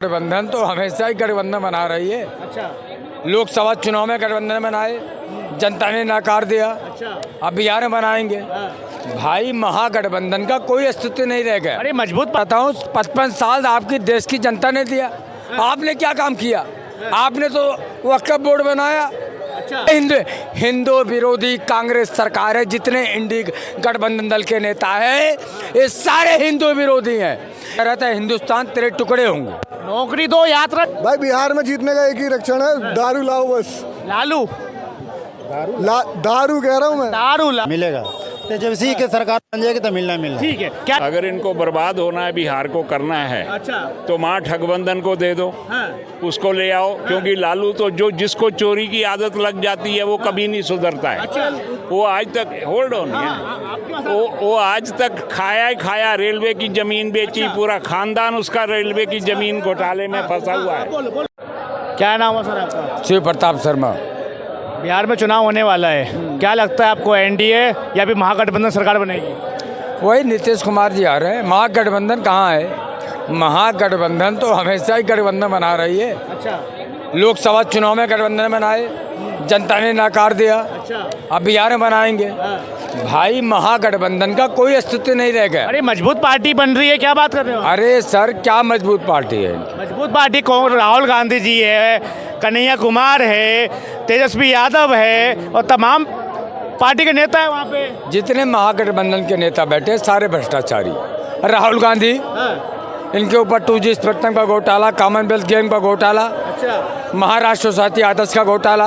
गठबंधन तो हमेशा ही गठबंधन बना रही है। अच्छा। लोकसभा चुनाव में गठबंधन बनाए, जनता ने नकार दिया। अच्छा। अब बिहार में बनाएंगे। हाँ। भाई महागठबंधन का कोई अस्तित्व नहीं रह गया। अरे मजबूत पता हूँ 55 साल आपकी देश की जनता ने दिया। आपने क्या काम किया? आपने तो वक्फ बोर्ड बनाया। अच्छा। हिंदू विरोधी कांग्रेस सरकार है। जितने इंडी गठबंधन दल के नेता है ये सारे हिंदू विरोधी हैं। रहता है हिंदुस्तान तेरे टुकड़े होंगे। नौकरी दो यात्रा। भाई बिहार में जीतने का एक ही लक्षण है, दारू लाओ बस। लालू दारू कह रहा हूँ मैं। दारू मिलेगा तेजस्वी की सरकार बन जाएगी तो मिलना ठीक है क्या? अगर इनको बर्बाद होना है, बिहार को करना है, अच्छा। तो माँ ठगबंधन को दे दो। हाँ। उसको ले आओ। क्योंकि लालू तो जिसको चोरी की आदत लग जाती है वो कभी नहीं सुधरता है। अच्छा। वो आज तक होल्ड ऑन वो आज तक खाया रेलवे की जमीन बेची। पूरा खानदान उसका रेलवे की जमीन घोटाले में फंसा हुआ है। क्या नाम है सर आपका? शिव प्रताप शर्मा। बिहार में चुनाव होने वाला है, क्या लगता है आपको, एनडीए या फिर महागठबंधन सरकार बनेगी? वही नीतीश कुमार जी आ रहे हैं। महागठबंधन कहाँ है? महागठबंधन तो हमेशा ही गठबंधन बना रही है। अच्छा। लोकसभा चुनाव में गठबंधन बनाए, जनता ने नकार दिया। अच्छा। अब बिहार में बनाएंगे। भाई महागठबंधन का कोई अस्तित्व नहीं रह गया। अरे मजबूत पार्टी बन रही है, क्या बात कर रहे हो? अरे सर क्या मजबूत पार्टी है? मजबूत पार्टी कौन? राहुल गांधी जी है, कन्हैया कुमार है, तेजस्वी यादव है और तमाम पार्टी के नेता है वहाँ पे। जितने महागठबंधन के नेता बैठे सारे भ्रष्टाचारी। राहुल गांधी, इनके ऊपर 2G स्पेक्ट्रम का घोटाला, कॉमनवेल्थ गेम का घोटाला, अच्छा। महाराष्ट्र सोसाइटी आदर्श का घोटाला,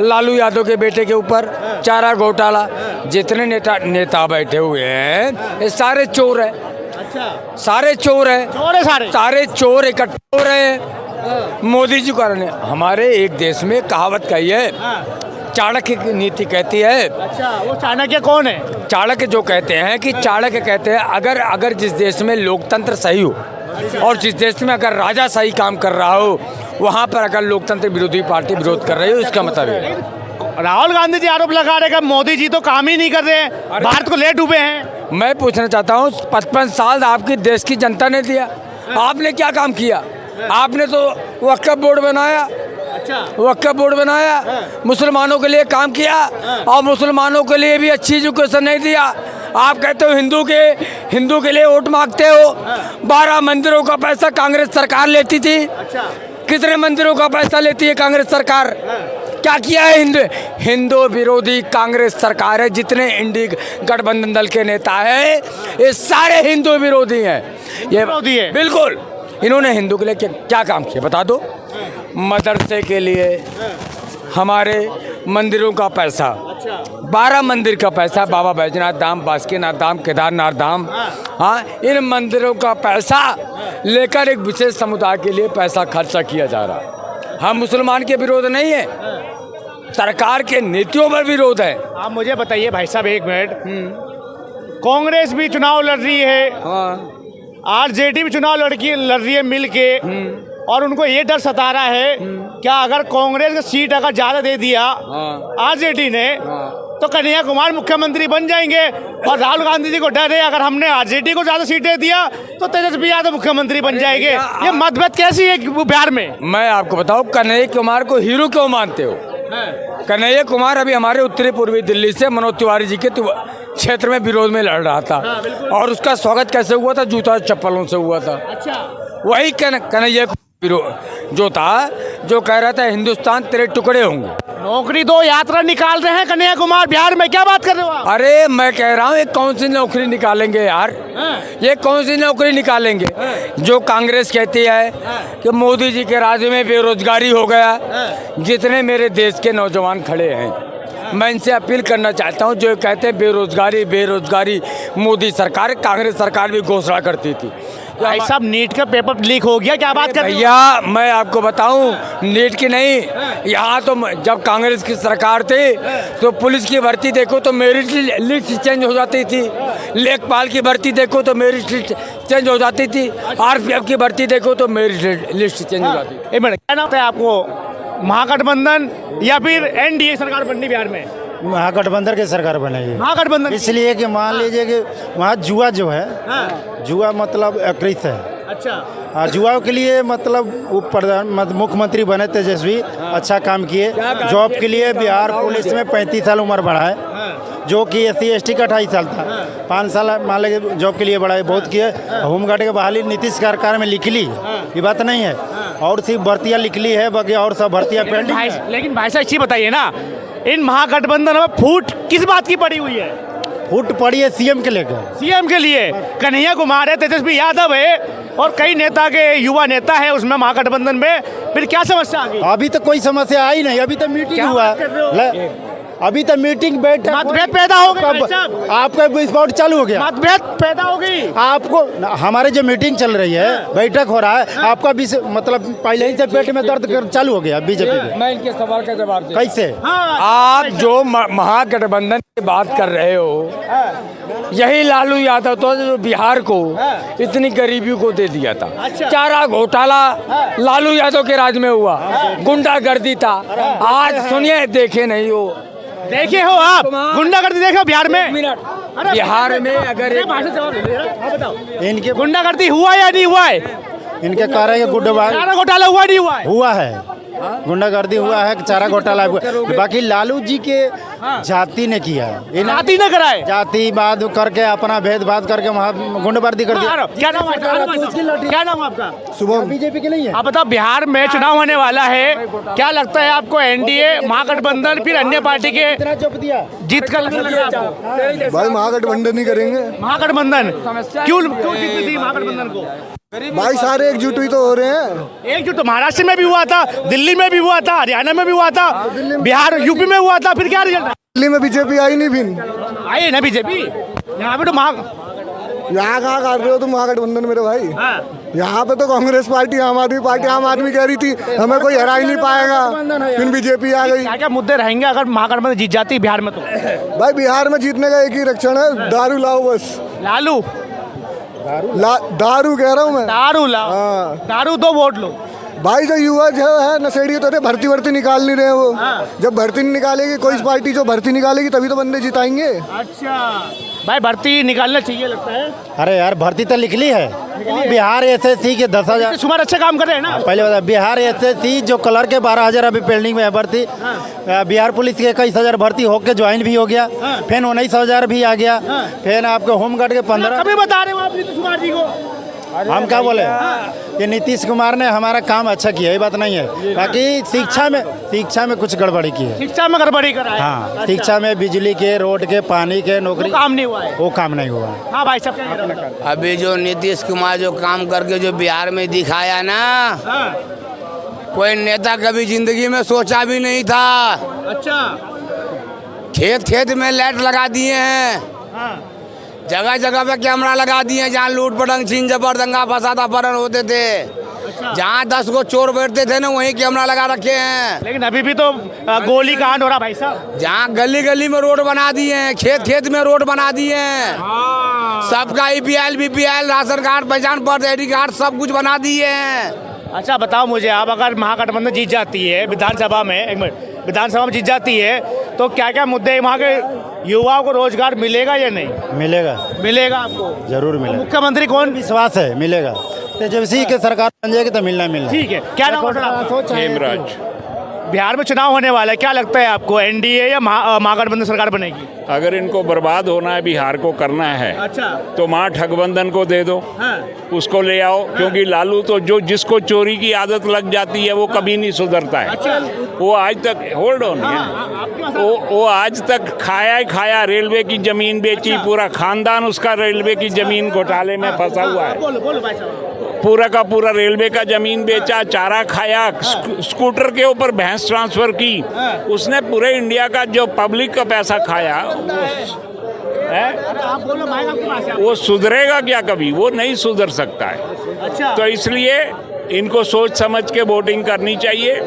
लालू यादव के बेटे के ऊपर चारा घोटाला। जितने नेता बैठे हुए हैं ये सारे चोर हैं। अच्छा। सारे चोर हैं। चोर है सारे। सारे चोर इकट्ठे हो रहे हैं मोदी जी कारण। हमारे एक देश में कहावत कही है, चाणक्य की नीति कहती है। अच्छा, वो चाणक्य कौन है? चाणक्य जो कहते हैं कि चाणक्य कहते हैं अगर जिस देश में लोकतंत्र सही हो और जिस देश में अगर राजा सही काम कर रहा हो, वहाँ पर अगर लोकतंत्र विरोधी पार्टी विरोध कर रही हो, इसका मतलब है। राहुल गांधी जी आरोप लगा रहे हैं मोदी जी तो काम ही नहीं कर रहे हैं, भारत को ले डूबे हैं। मैं पूछना चाहता हूँ 55 साल आपकी देश की जनता ने दिया। आपने क्या काम किया? आपने तो वक्फ बोर्ड बनाया। अच्छा। वक्फ बोर्ड बनाया, मुसलमानों के लिए काम किया और मुसलमानों के लिए भी अच्छी एजुकेशन नहीं दिया। आप कहते हो हिंदू के लिए वोट मांगते हो। 12 मंदिरों का पैसा कांग्रेस सरकार लेती थी। अच्छा। कितने मंदिरों का पैसा लेती है कांग्रेस सरकार? क्या किया है? हिंदू विरोधी कांग्रेस सरकार है। जितने इंडी गठबंधन दल के नेता है ये सारे हिंदू विरोधी हैं। ये विरोधी है। बिल्कुल। इन्होंने हिंदू के लिए क्या काम किया बता दो? मदरसे के लिए, हमारे मंदिरों का पैसा, 12 मंदिर का पैसा, बाबा बैजनाथ धाम, बासुकीनाथ धाम, केदारनाथ धाम, हाँ, इन मंदिरों का पैसा लेकर एक विशेष समुदाय के लिए पैसा खर्चा किया जा रहा है। हम मुसलमान के विरोध नहीं है, सरकार के नीतियों पर विरोध है। आप मुझे बताइए भाई साहब एक मिनट, कांग्रेस भी चुनाव लड़ रही है, हाँ। आरजेडी भी चुनाव लड़ रही है मिलके, और उनको ये डर सता रहा है क्या अगर कांग्रेस को सीट अगर ज्यादा दे दिया आरजेडी ने तो कन्हैया कुमार मुख्यमंत्री बन जाएंगे, और राहुल गांधी जी को डर है अगर हमने आरजेडी को ज्यादा सीटें दिया तो तेजस्वी यादव मुख्यमंत्री बन जाएंगे। ये मतभेद कैसी है बिहार में? मैं आपको बताऊं, कन्हैया कुमार को हीरो क्यों मानते हो? कन्हैया कुमार अभी हमारे उत्तरी पूर्वी दिल्ली से मनोज तिवारी जी के क्षेत्र में विरोध में लड़ रहा था। और उसका स्वागत कैसे हुआ था? जूता चप्पलों से हुआ था। अच्छा। वही कन्हैया जो था, जो कह रहा था हिंदुस्तान तेरे टुकड़े होंगे। नौकरी दो यात्रा निकाल रहे हैं कन्हैया कुमार बिहार में, क्या बात कर रहे हो आप? अरे मैं कह रहा हूँ ये कौन सी नौकरी निकालेंगे यार? ये कौन सी नौकरी निकालेंगे? जो कांग्रेस कहती है कि मोदी जी के राज में बेरोजगारी हो गया। जितने मेरे देश के नौजवान खड़े हैं, मैं इनसे अपील करना चाहता हूँ, जो कहते हैं बेरोजगारी मोदी सरकार, कांग्रेस सरकार भी घोषणा करती थी। भाई साहब नीट का पेपर लीक हो गया, क्या बात कर रहे हो? भैया मैं आपको बताऊं, नीट की नहीं, यहाँ तो जब कांग्रेस की सरकार थी तो पुलिस की भर्ती देखो तो मेरिट लिस्ट चेंज हो जाती थी, लेखपाल की भर्ती देखो तो मेरिट लिस्ट चेंज हो जाती थी, आरपीएफ की भर्ती देखो तो मेरिट लिस्ट चेंज हो जाती थी। एक मिनट, क्या नाम है आपको, महागठबंधन या फिर एनडीए सरकार बननी बिहार में? महागठबंधन की सरकार बनेगी। महागठबंधन इसलिए कि मान लीजिए कि वहाँ जुआ जो है, जुआ मतलब कृत है। अच्छा युवाओं के लिए मतलब मुख्यमंत्री बने तेजस्वी, अच्छा काम किए। जॉब के लिए बिहार पुलिस में 35 साल उम्र बढ़ा है, जो कि SC/ST का 28 साल था, 5 साल मान लेंगे जॉब के लिए बढ़ाए, बहुत किए। होमगार्ड की बहाली नीतीश सरकार में लिख ली, ये बात नहीं है, और सिर्फ भर्तियाँ लिख ली है, बाकी और सब भर्तियाँ पेंडिंग है। लेकिन भाई साहब ये बताइए ना, इन महागठबंधन में फूट किस बात की पड़ी हुई है? फूट पड़ी है CM के लेकर। सीएम के लिए कन्हैया कुमार है, तेजस्वी यादव है और कई नेता के युवा नेता है उसमें महागठबंधन में, फिर क्या समस्या आ गई? अभी तक कोई समस्या आई नहीं, अभी तक मीटिंग हुआ है, अभी तक मीटिंग बैठ मतभेद पैदा हो गए भाई साहब। आपका स्पॉट चालू हो गया, मतभेद पैदा हो गई। आपको हमारे जो मीटिंग चल रही है, बैठक हो रहा है, आपका भी मतलब पहले ही से पेट में दर्द चालू हो गया बीजेपी में। मैं इनके सवाल का जवाब दे। कैसे? आप जो महागठबंधन की बात कर रहे हो, यही लालू यादव तो जो बिहार को इतनी गरीबी को दे दिया था। चारा घोटाला लालू यादव के राज में हुआ, गुंडागर्दी था। आज सुनिए, देखे नहीं हो, देखे हो आप गुंडागर्दी देखो बिहार में? बिहार में अगर इनके गुंडागर्दी हुआ या नहीं हुआ है? इनके कह रहे हैं चारा घोटाला हुआ नहीं हुआ है? हुआ है, गुंडागर्दी हुआ है, चारा घोटाला हुआ। बाकी लालू जी के जाति ने किया है, जाति न कराए, जातिवाद करके अपना भेदभाव करके वहाँ गुंडागर्दी कर दिया। क्या नाम है? क्या नाम आपका? शुभम। बीजेपी के नहीं है। आप बताओ, बिहार में चुनाव होने वाला है, क्या लगता है आपको? NDA महागठबंधन फिर अन्य पार्टी के जीत का लग रहा है आपको? भाई महागठबंधन ही करेंगे। महागठबंधन क्यों जीतनी थी महागठबंधन को? भाई सारे एकजुट ही तो हो रहे हैं। एकजुट तो महाराष्ट्र में भी हुआ था, दिल्ली में भी हुआ था, हरियाणा में भी हुआ था, बिहार यूपी में हुआ था, फिर क्या रिजल्ट? दिल्ली में बीजेपी आई नहीं, फिर आई ना बीजेपी। यहाँ पे तो यहाँ कहाँ कर रहे हो तुम महागठबंधन मेरे भाई? यहाँ पे तो कांग्रेस पार्टी, आम आदमी कह रही थी हमें कोई हरा ही नहीं पाएगा, फिर बीजेपी आ गई। क्या क्या मुद्दे रहेंगे अगर महागठबंधन जीत जाती है बिहार में? तो भाई बिहार में जीतने का एक ही लक्षण है, दारू लाओ बस। लालू दारू कह रहा हूँ मैं, दारू लाओ, हाँ। दारू दो वोट लो। भाई जो युवा जो है नशेड़ी तो भर्ती निकाल नहीं रहे वो। जब भर्ती नहीं निकालेगी कोई पार्टी, जो भर्ती निकालेगी तभी तो बंदे जिताएंगे। अच्छा भाई, भर्ती निकालना चाहिए लगता है। अरे यार, भर्ती तो निकली है। बिहार SSC के 10,000 सुमार अच्छा काम कर रहे हैं ना। पहले बता, बिहार SSC जो कलर के 12,000 अभी पेंडिंग में है भर्ती। बिहार पुलिस के 21,000 भर्ती होके ज्वाइन भी हो गया, फिर 19,000 भी आ गया, फिर आपके होमगार्ड के 15। कभी बता रहे हो आप नीतीश कुमार जी को? हम क्या बोले कि नीतीश कुमार ने हमारा काम अच्छा किया, ये बात नहीं है। बाकी शिक्षा में कुछ गड़बड़ी की है। शिक्षा में गड़बड़ी करा है? हाँ, शिक्षा में बिजली के, रोड के, पानी के, नौकरी काम नहीं हुआ है। वो काम नहीं हुआ। हाँ भाई साहब, क्या कह रहे हो? अभी जो नीतीश कुमार जो काम करके जो बिहार में दिखाया ना, कोई नेता कभी जिंदगी में सोचा भी नहीं था। अच्छा, खेत में लाइट लगा दिए हैं, जगह जगह पे कैमरा लगा दिए हैं, जहाँ लूट पटंग छीन झपट दंगा फसाद अपहरण होते थे, जहाँ 10 को चोर बैठते थे ना, वहीं कैमरा लगा रखे हैं। लेकिन अभी भी तो गोली कांड हो रहा भाई साहब। जहाँ गली गली में रोड बना दिए हैं, खेत में रोड बना दिए हैं, सबका EPL BPL राशन कार्ड, पहचान पत्र, ID कार्ड सब कुछ बना दिए हैं। अच्छा बताओ मुझे, आप अगर महागठबंधन जीत जाती है विधानसभा में, एक मिनट, विधानसभा में जीत जाती है तो क्या क्या मुद्दे वहाँ के युवाओं को रोजगार मिलेगा या नहीं मिलेगा आपको? जरूर मिलेगा। मुख्यमंत्री कौन? विश्वास है मिलेगा, तेजस्वी के सरकार बन जाएगी तो मिलना। ठीक है, क्या नाम है आपका? हेमराज। बिहार में चुनाव होने वाला है, क्या लगता है आपको? NDA या महागठबंधन सरकार बनेगी? अगर इनको बर्बाद होना है, बिहार को करना है, अच्छा, तो महागठबंधन को दे दो। हाँ। उसको ले आओ, क्योंकि लालू तो जिसको चोरी की आदत लग जाती है वो कभी नहीं सुधरता है। अच्छा। वो आज तक होल्ड ऑन वो आज तक खाया रेलवे की जमीन बेची, पूरा खानदान उसका रेलवे की जमीन घोटाले में फंसा हुआ है। बोलो भाई साहब। पूरा का पूरा रेलवे का जमीन बेचा, चारा खाया, स्कूटर के ऊपर भैंस ट्रांसफर की, उसने पूरे इंडिया का जो पब्लिक का पैसा खाया आप बोलो भाई, आपके पास है। वो सुधरेगा क्या? कभी वो नहीं सुधर सकता है। अच्छा, तो इसलिए इनको सोच समझ के वोटिंग करनी चाहिए।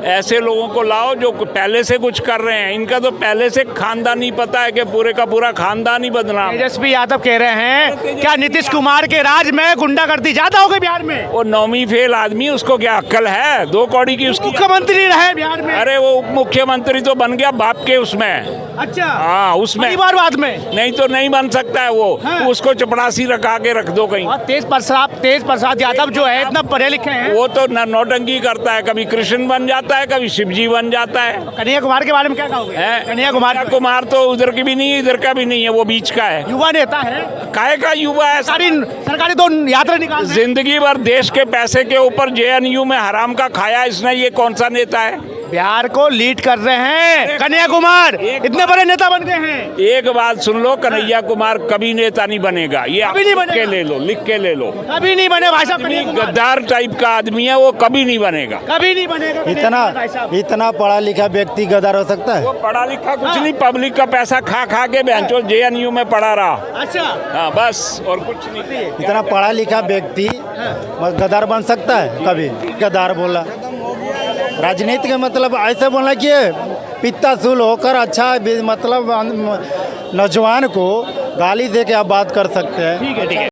ऐसे लोगों को लाओ जो पहले से कुछ कर रहे हैं। इनका तो पहले से खानदान ही पता है कि पूरे का पूरा खानदान ही बदनाम। तेजस्वी यादव कह रहे हैं क्या नीतीश कुमार के राज में गुंडागर्दी ज्यादा हो गई बिहार में? वो 9वीं फेल आदमी, उसको क्या अक्ल है? 2 कौड़ी की उसकी। मुख्यमंत्री रहे बिहार में। अरे वो उप मुख्यमंत्री तो बन गया बाप के उसमें। अच्छा, हाँ उसमें परिवार बाद में नहीं तो नहीं बन सकता है वो। हाँ। उसको चपड़ासी रखा के रख दो कहीं। और तेज प्रसाद यादव जो है इतना पढ़े लिखे हैं, वो तो नौटंकी करता है, कभी कृष्ण बन जाता है, कभी शिवजी बन जाता है। कन्हैया कुमार के बारे में क्या कहोगे? कन्हैया कुमार तो उधर की भी नहीं है, इधर का भी नहीं है, वो बीच का है। युवा नेता है, काहे का युवा है? सरकारी 2 यात्रा निकाल रहे हैं। जिंदगी भर देश के पैसे के ऊपर JNU में हराम का खाया इसने। ये कौन सा नेता है? बिहार को लीड कर रहे हैं कन्हैया कुमार, इतने बड़े नेता बन गए हैं। एक बात सुन लो, कन्हैया कुमार कभी नेता नहीं बनेगा। ये आप लिख के ले लो, लिख के ले लो। कभी नहीं बने भाई साहब। गद्दार टाइप का आदमी है वो, कभी नहीं बनेगा। कभी नहीं बनेगा। इतना पढ़ा लिखा व्यक्ति गद्दार हो सकता है? वो पढ़ा लिखा कुछ नहीं, पब्लिक का पैसा खा खा के बेंचो JNU में पढ़ा रहा। अच्छा, हाँ बस, और कुछ नहीं। इतना पढ़ा लिखा व्यक्ति गद्दार बन सकता है? कभी गद्दार बोला। राजनीति का मतलब ऐसे बोलना कि पित्ताशूल होकर अच्छा मतलब नौजवान को गाली दे के आप बात कर सकते हैं। ठीक है।